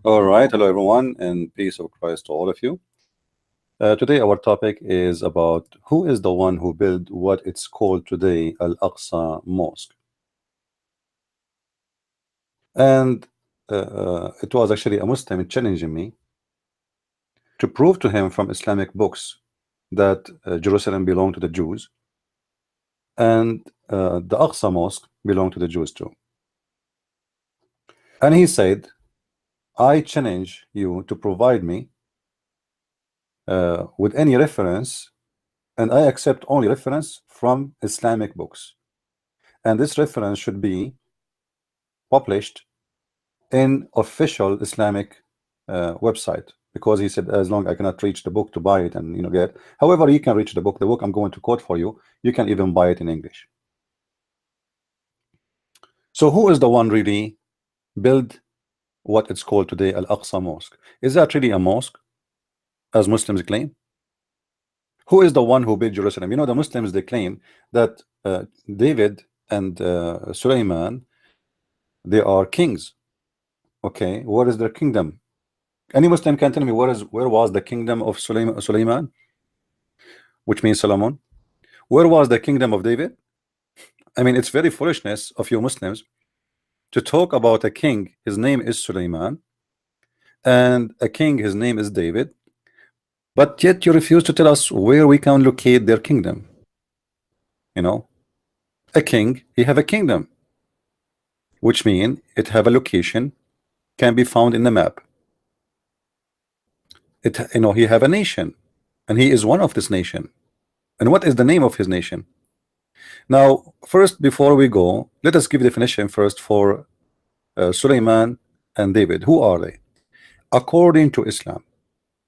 All right, hello everyone, and peace of Christ to all of you. Today, our topic is about who is the one who built what it's called today Al-Aqsa Mosque. And it was actually a Muslim challenging me to prove to him from Islamic books that Jerusalem belonged to the Jews, and the Aqsa Mosque belonged to the Jews too. And he said, I challenge you to provide me with any reference, and I accept only reference from Islamic books, and this reference should be published in official Islamic website, because he said, as long as I cannot reach the book to buy it and get. However, you can reach the book. The book I'm going to quote for you, you can even buy it in English. So who is the one really build what it's called today Al-Aqsa Mosque? Is that really a mosque, as Muslims claim? Who is the one who built Jerusalem? The Muslims, they claim that David and Sulaiman, they are kings. Okay, what is their kingdom? Any Muslim can tell me where was the kingdom of Sulaiman, which means Solomon? Where was the kingdom of David? I mean, it's very foolishness of you Muslims to talk about a king, his name is Sulaiman, and a king, his name is David, but yet you refuse to tell us where we can locate their kingdom. A king, he have a kingdom, which means it have a location, can be found in the map. He have a nation, and he is one of this nation. And what is the name of his nation? Now, first, before we go, let us give definition first for Sulaiman and David. Who are they? According to Islam,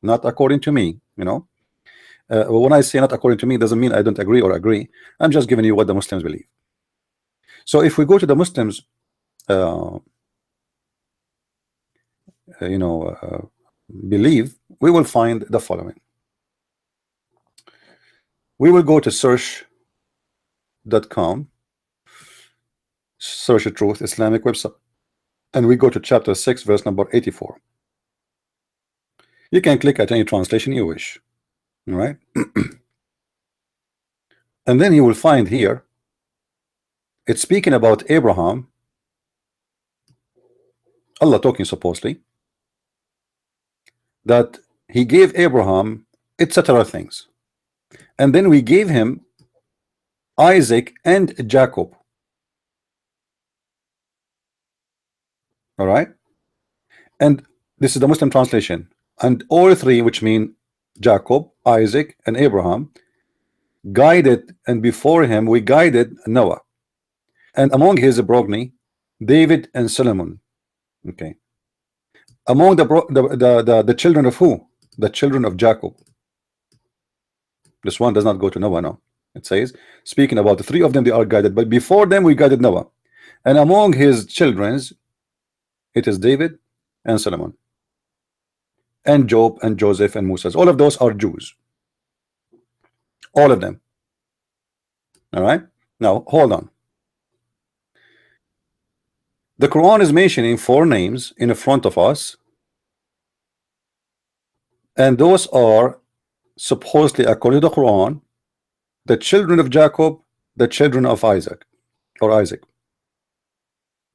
not according to me. When I say not according to me, doesn't mean I don't agree or agree. I'm just giving you what the Muslims believe. So if we go to the Muslims, believe, we will find the following. We will go to search.com, search the truth Islamic website, and we go to chapter 6 verse number 84. You can click at any translation you wish. All right. And then you will find here it's speaking about Abraham, Allah talking supposedly, that he gave Abraham etc. things, and then we gave him Isaac and Jacob. All right, and this is the Muslim translation, and all three, which mean Jacob, Isaac, and Abraham, guided, and before him we guided Noah, and among his progeny David and Solomon. Okay, among the children of who? The children of Jacob. This one does not go to Noah. No, it says speaking about the three of them, they are guided, but before them we guided Noah, and among his children's it is David and Solomon and Job and Joseph and Moses. All of those are Jews, all of them. All right, now hold on. The Quran is mentioning 4 names in front of us, and those are supposedly, according to the Quran, the children of Jacob, the children of Isaac, or Isaac.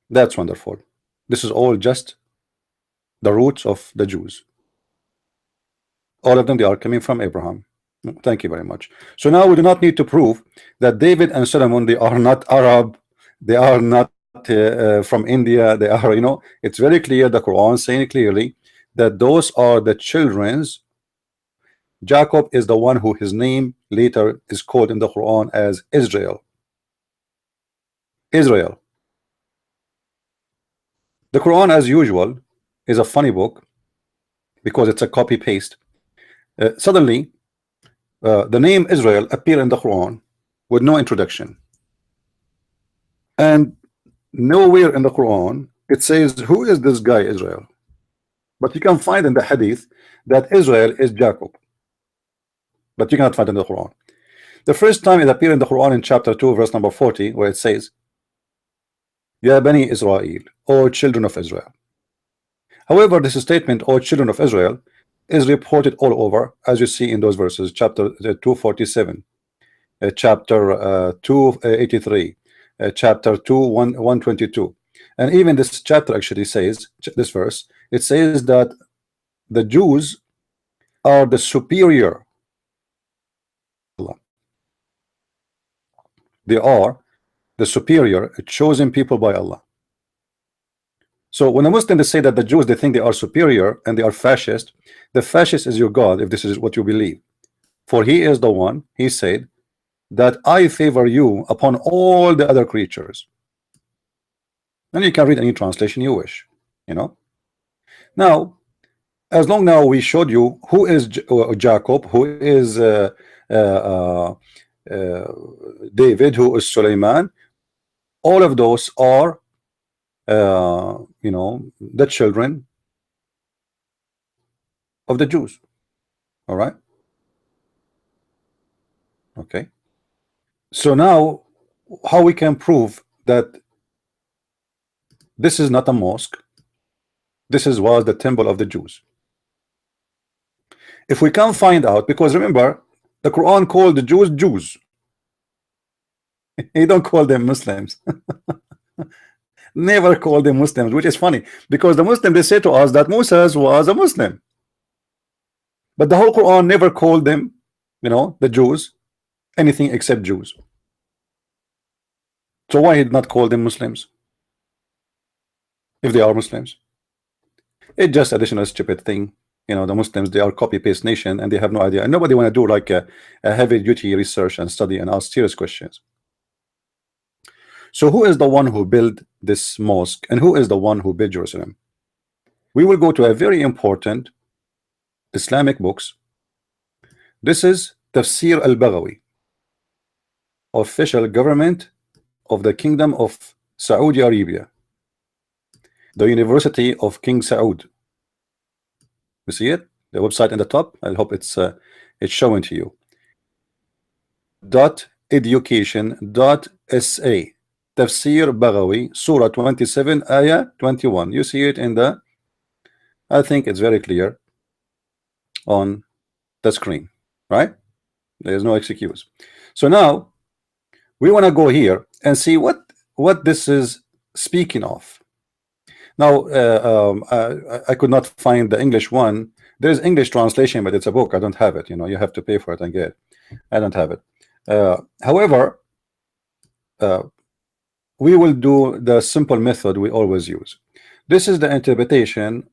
That's wonderful. This is all just the roots of the Jews. All of them, they are coming from Abraham. Thank you very much. So now we do not need to prove that David and Solomon, they are not Arab, they are not from India, they are, it's very clear, the Quran saying clearly that those are the children's. Jacob is the one who his name later is called in the Quran as Israel. Israel. The Quran, as usual, is a funny book because it's a copy paste. Suddenly the name Israel appear in the Quran with no introduction, and nowhere in the Quran it says who is this guy Israel, but you can find in the hadith that Israel is Jacob, but you cannot find in the Quran. The first time it appeared in the Quran in chapter 2 verse number 40, where it says, Ya Bani Israel, O children of Israel. However, this statement, O children of Israel, is reported all over, as you see in those verses, chapter 247, chapter 283, chapter 122. And even this chapter actually says, this verse, it says that the Jews are the superior. They are the superior chosen people by Allah. So when a Muslim they say that the Jews they think they are superior and they are fascist, the fascist is your God if this is what you believe. For he is the one, he said, that I favor you upon all the other creatures. And you can read any translation you wish, you know. Now, as long now we showed you who is Jacob, who is David, who is Suleiman, all of those are you know, the children of the Jews. All right. Okay. So now how we can prove that this is not a mosque, this was the temple of the Jews? If we can find out, because remember the Quran called the Jews Jews. He don't call them Muslims. Never call them Muslims, which is funny because the Muslim they say to us that Moses was a Muslim, but the whole Quran never called them, you know, the Jews, anything except Jews. So why he did not call them Muslims if they are Muslims? It's just additional stupid thing. You know, the Muslims, they are copy-paste nation and they have no idea, and nobody want to do like a heavy-duty research and study and ask serious questions. So who is the one who built this mosque and who is the one who built Jerusalem? We will go to a very important Islamic books. This is Tafsir al-Baghawi, official government of the Kingdom of Saudi Arabia, the University of King Saud. You see it, the website in the top. I hope it's showing to you. .education.sa, Tafsir Baghawi, Surah 27, Ayah 21. You see it in the, I think it's very clear on the screen, right? There's no excuse. So now we want to go here and see what this is speaking of. Now I could not find the English one. There's English translation, but it's a book. I don't have it. You know, you have to pay for it and get it. I don't have it. However, we will do the simple method we always use. This is the interpretation.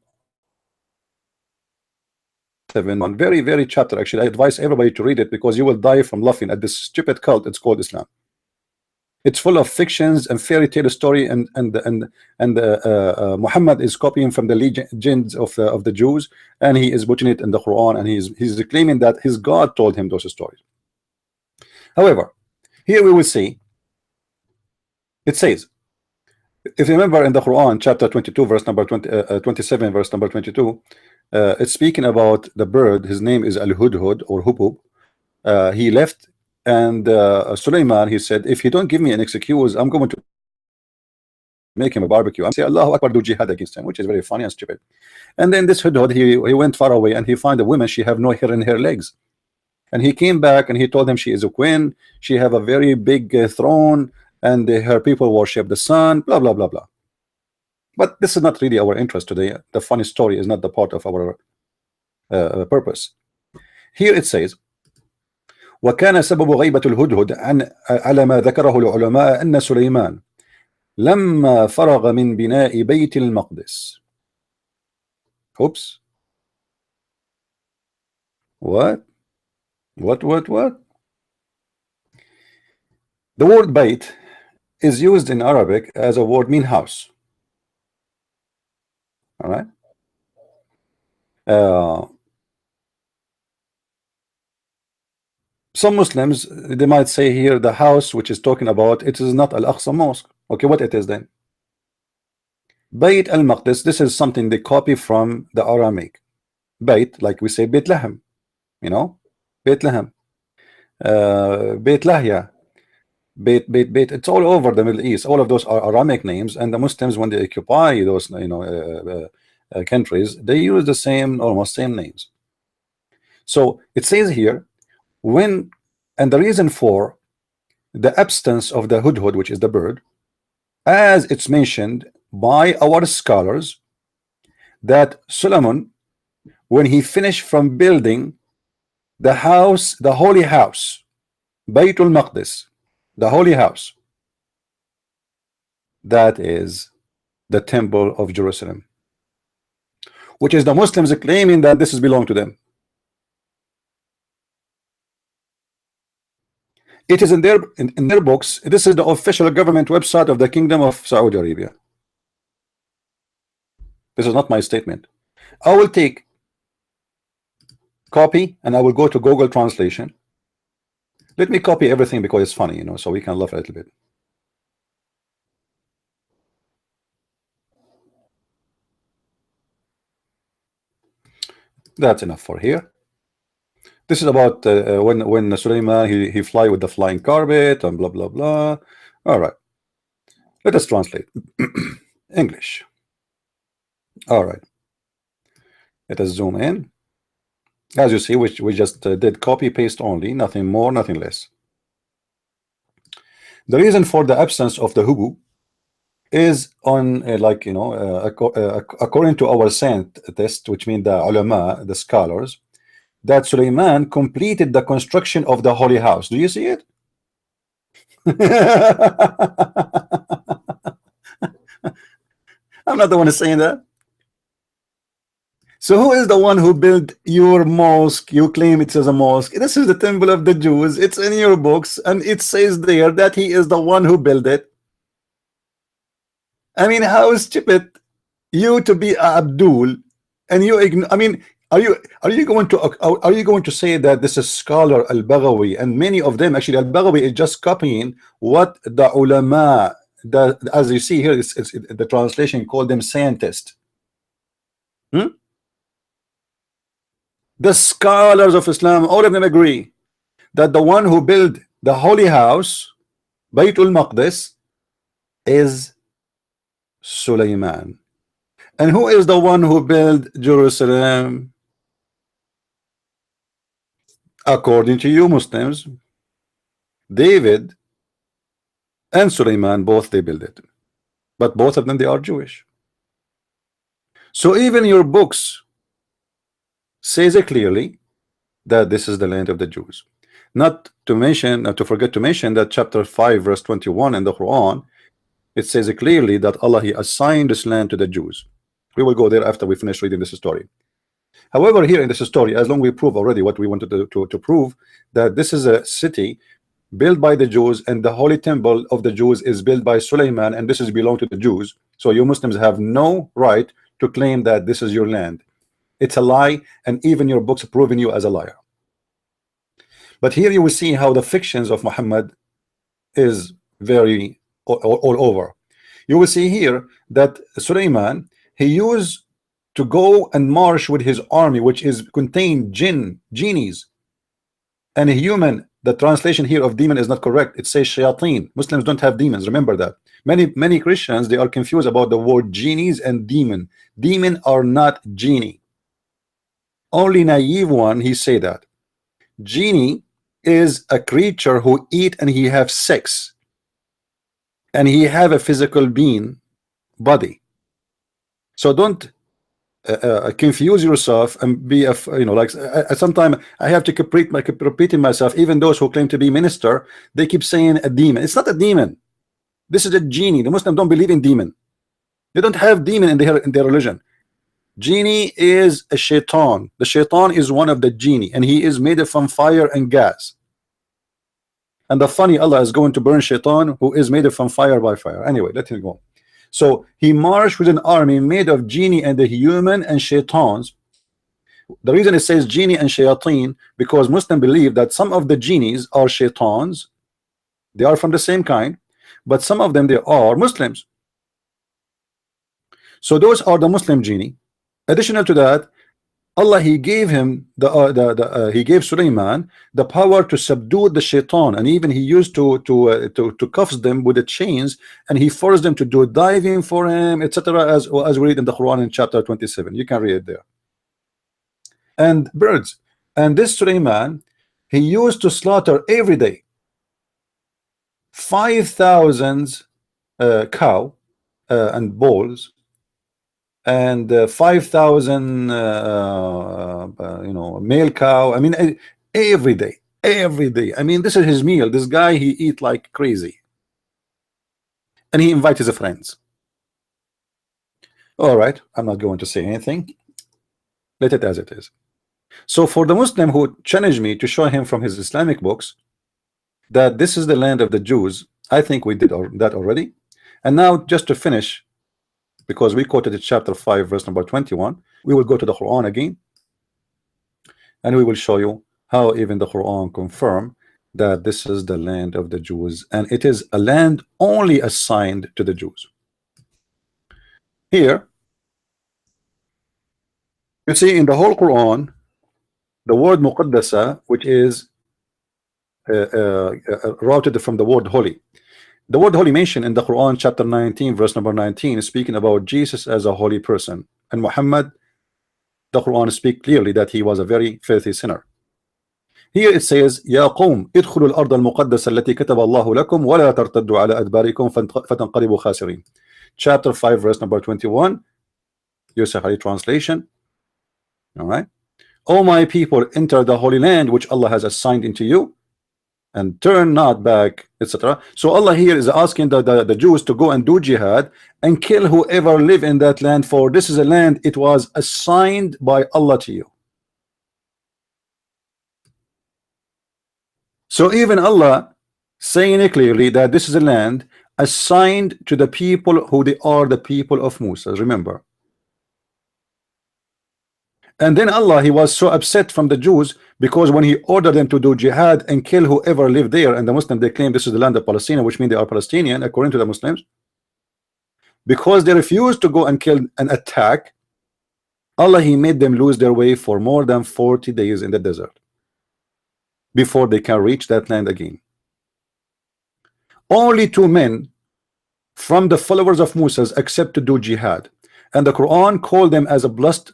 One very chapter. Actually, I advise everybody to read it because you will die from laughing at this stupid cult. It's called Islam. It's full of fictions and fairy tale story, and Muhammad is copying from the legends of the Jews, and he is putting it in the Quran, and he's claiming that his God told him those stories. However, here we will see it says, if you remember in the Quran, chapter 22, verse number 27, verse number 22, it's speaking about the bird. His name is Al-Hudhud or Hubub. He left, and Suleiman, he said, if you don't give me an excuse, I'm going to make him a barbecue. I'm saying Allahu Akbar, do jihad against him, which is very funny and stupid. And then this Hudhud, he went far away and he found a woman, she have no hair in her legs. And he came back and he told him she is a queen, she have a very big throne, and her people worship the sun, blah blah blah blah. But this is not really our interest today. The funny story is not the part of our purpose. Here it says, وكان سبب غيبة الهدهد على ما ذكره العلماء أن سليمان لما فرغ من بناء بيت المقدس. Oops. What? The word Bayt is used in Arabic as a word mean house. All right. Some Muslims, they might say here the house which is talking about, it is not Al-Aqsa Mosque. Okay, what it is then? Bayt al-Maqdis, this is something they copy from the Aramaic. Bayt, like we say Bethlehem, you know, Bethlehem. Beit Lahya, Beit. It's all over the Middle East. All of those are Aramic names, and the Muslims, when they occupy those, countries, they use the same, almost same names. So it says here, when, and the reason for the absence of the hudhud, which is the bird, as it's mentioned by our scholars, that Solomon, when he finished from building the house, the holy house, Baytul Maqdis, the holy house, that is the temple of Jerusalem, which is the Muslims claiming that this is belong to them. It is in their books. This is the official government website of the Kingdom of Saudi Arabia. This is not my statement. I will take copy and I will go to Google Translation. Let me copy everything because it's funny, so we can laugh a little bit. That's enough for here. This is about when Sulaiman he fly with the flying carpet and blah blah blah. All right, let us translate English. All right, let us zoom in. As you see, we just did copy paste only, nothing more, nothing less. The reason for the absence of the hubu is on according to our scientists, which mean the ulama, the scholars, that Sulaiman completed the construction of the holy house. Do you see it? I'm not the one saying that. So who is the one who built your mosque? You claim it as a mosque. This is the temple of the Jews. It's in your books, and it says there that he is the one who built it. I mean, how stupid you to be Abdul, and you ignore. I mean, are you going to say that this is scholar Al-Baghawi, and many of them actually Al-Baghawi is just copying what the ulama, as you see here, it's the translation called them scientists. The scholars of Islam, all of them agree that the one who built the holy house, Baytul Maqdis, is Sulaiman. And who is the one who built Jerusalem? According to you Muslims, David and Sulaiman, both they built it. But both of them, they are Jewish. So even your books says it clearly that this is the land of the Jews. Not to forget to mention that chapter 5 verse 21 in the Quran, it says it clearly that Allah he assigned this land to the Jews. We will go there after we finish reading this story. However, here in this story, as long as we prove already what we wanted to prove, that this is a city built by the Jews, and the holy temple of the Jews is built by Sulaiman, and this is belong to the Jews. So you Muslims have no right to claim that this is your land. It's a lie, and even your books proving you as a liar. But here you will see how the fictions of Muhammad is very all over. You will see here that Sulaiman, he used to go and march with his army, which is contained genies, and a human. The translation here of demon is not correct. It says shayateen. Muslims don't have demons. Remember that. Many Christians, they are confused about the word genies and demon. Demon are not genie. Only naive one he say that. Genie is a creature who eat and he have sex, and he have a physical being body. So don't confuse yourself and be a sometimes I have to keep repeating myself. Even those who claim to be minister, they keep saying a demon. It's not a demon. This is a genie. The Muslims don't believe in demon. They don't have demon in their religion. Genie is a shaitan. The shaitan is one of the genie, and he is made from fire and gas. And the funny, Allah is going to burn shaitan who is made from fire by fire. Anyway, let him go. So he marched with an army made of genie and the human and shaitans. The reason it says genie and shayateen, because Muslims believe that some of the genies are shaitans. They are from the same kind, but some of them, they are Muslims. So those are the Muslim genie. Additional to that, Allah, he gave him he gave Sulaiman the power to subdue the shaitan, and even he used to cuff them with the chains, and he forced them to do diving for him, etc. As we read in the Quran in chapter 27. You can read it there. And birds. And this Sulaiman, he used to slaughter every day 5,000 cow and bulls, and 5,000 you know, male cow. I mean, every day. I mean, this is his meal. This guy, he eat like crazy, and he invite his friends. All right, I'm not going to say anything. Let it as it is. So for the Muslim who challenged me to show him from his Islamic books that this is the land of the Jews, I think we did that already. And now, just to finish, because we quoted it, chapter 5 verse number 21, we will go to the Quran again, and we will show you how even the Quran confirm that this is the land of the Jews, and it is a land only assigned to the Jews. Here you see in the whole Quran the word muqaddasa, which is routed from the word holy. The word holy mentioned in the Quran chapter 19 verse number 19 is speaking about Jesus as a holy person, and Muhammad, the Quran speaks clearly that he was a very filthy sinner. Here it says, يا قوم ادخلوا الأرض المقدسة التي كتب الله لكم ولا ترتدوا على أدباركم فتنقلبوا خاسرين. Chapter 5 verse number 21, Yusuf Ali translation. All right. O my people, enter the holy land which Allah has assigned into you, and turn not back, etc. So Allah here is asking the Jews to go and do jihad and kill whoever live in that land, for this is a land it was assigned by Allah to you. So even Allah saying it clearly that this is a land assigned to the people who they are the people of Musa, remember. And then Allah, he was so upset from the Jews because when he ordered them to do jihad and kill whoever lived there, and the Muslims, they claim this is the land of Palestine, which means they are Palestinian according to the Muslims, because they refused to go and kill and attack, Allah, he made them lose their way for more than 40 days in the desert before they can reach that land again. Only 2 men from the followers of Moses accept to do jihad, and the Quran called them as a blessed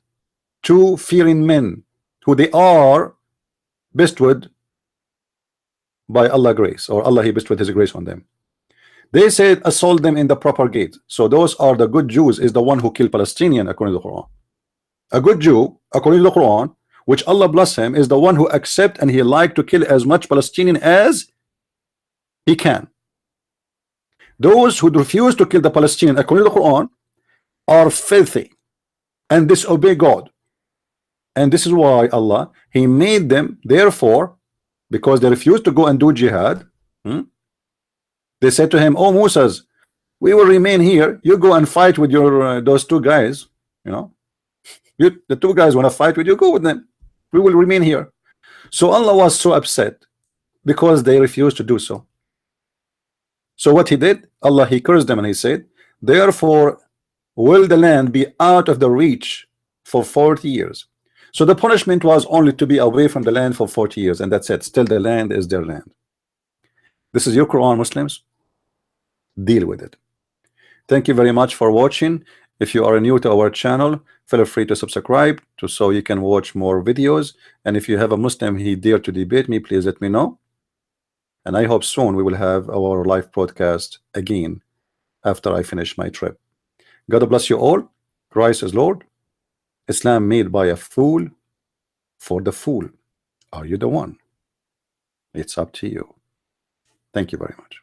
2 fearing men who they are bestowed by Allah grace, or Allah, he bestowed his grace on them. They said assault them in the proper gate. So those are the good Jews, is the one who killed Palestinian according to the Quran. A good Jew according to the Quran, which Allah bless him, is the one who accept and he like to kill as much Palestinian as he can. Those who refuse to kill the Palestinian according to the Quran are filthy and disobey God. And this is why Allah, he made them, therefore, because they refused to go and do jihad, they said to him, oh Moses, we will remain here, you go and fight with your those 2 guys, you know, the 2 guys want to fight with you, go with them, we will remain here. So Allah was so upset because they refused to do so. So what he did, Allah, he cursed them, and he said, therefore will the land be out of the reach for 40 years. So the punishment was only to be away from the land for 40 years, and that's it. Still the land is their land. This is your Quran, Muslims. Deal with it. Thank you very much for watching. If you are new to our channel, feel free to subscribe so you can watch more videos. And if you have a Muslim he dare to debate me, please let me know. And I hope soon we will have our live broadcast again after I finish my trip. God bless you all. Christ is Lord. Islam made by a fool for the fool. Are you the one? It's up to you. Thank you very much.